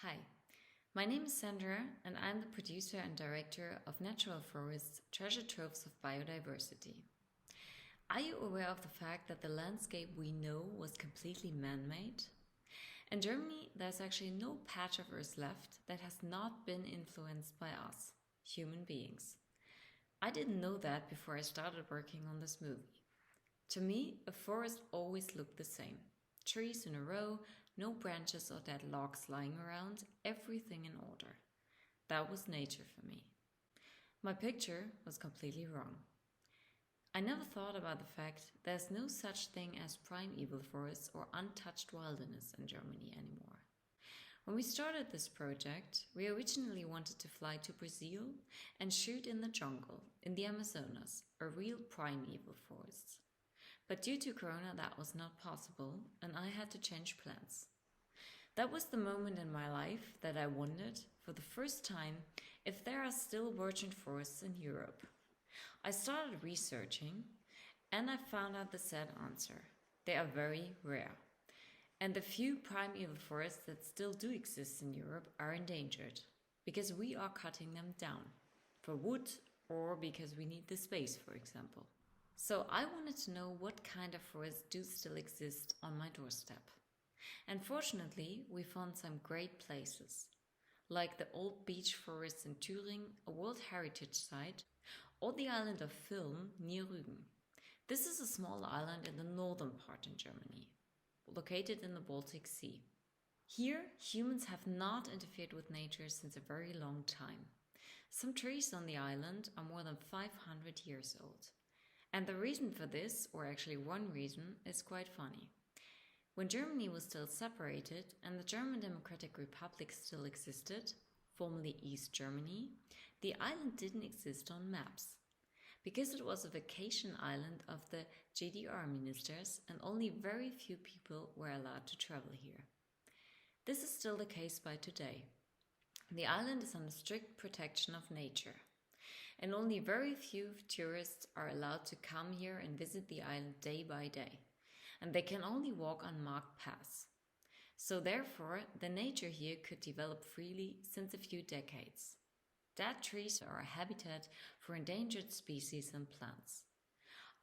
Hi, my name is Sandra and I'm the producer and director of Natural Forests Treasure Troves of Biodiversity. Are you aware of the fact that the landscape we know was completely man-made? In Germany, there's actually no patch of earth left that has not been influenced by us, human beings. I didn't know that before I started working on this movie. To me, a forest always looked the same. Trees in a row, no branches or dead logs lying around, everything in order. That was nature for me. My picture was completely wrong. I never thought about the fact there's no such thing as primeval forests or untouched wilderness in Germany anymore. When we started this project, we originally wanted to fly to Brazil and shoot in the jungle, in the Amazonas, a real primeval forest. But due to Corona that was not possible and I had to change plans. That was the moment in my life that I wondered, for the first time, if there are still virgin forests in Europe. I started researching and I found out the sad answer. They are very rare. And the few primeval forests that still do exist in Europe are endangered, because we are cutting them down, for wood or because we need the space, for example. So I wanted to know what kind of forests do still exist on my doorstep. And fortunately, we found some great places, like the old beech forest in Thüringen, a World Heritage Site, or the island of Film near Rügen. This is a small island in the northern part in Germany, located in the Baltic Sea. Here, humans have not interfered with nature since a very long time. Some trees on the island are more than 500 years old. And the reason for this, or actually one reason, is quite funny. When Germany was still separated and the German Democratic Republic still existed, formerly East Germany, the island didn't exist on maps. Because it was a vacation island of the GDR ministers and only very few people were allowed to travel here. This is still the case by today. The island is under strict protection of nature. And only very few tourists are allowed to come here and visit the island day by day. And they can only walk on marked paths. So therefore, the nature here could develop freely since a few decades. Dead trees are a habitat for endangered species and plants.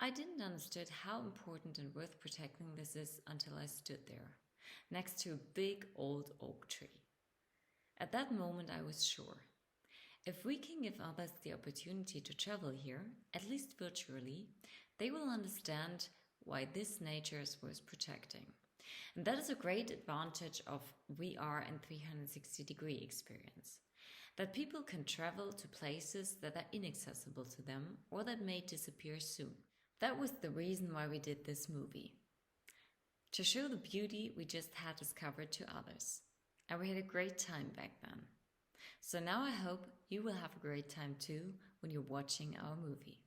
I didn't understand how important and worth protecting this is until I stood there, next to a big old oak tree. At that moment I was sure. If we can give others the opportunity to travel here, at least virtually, they will understand why this nature is worth protecting. And that is a great advantage of VR and 360-degree experience. That people can travel to places that are inaccessible to them or that may disappear soon. That was the reason why we did this movie. To show the beauty we just had discovered to others. And we had a great time back then. So now I hope you will have a great time too when you're watching our movie.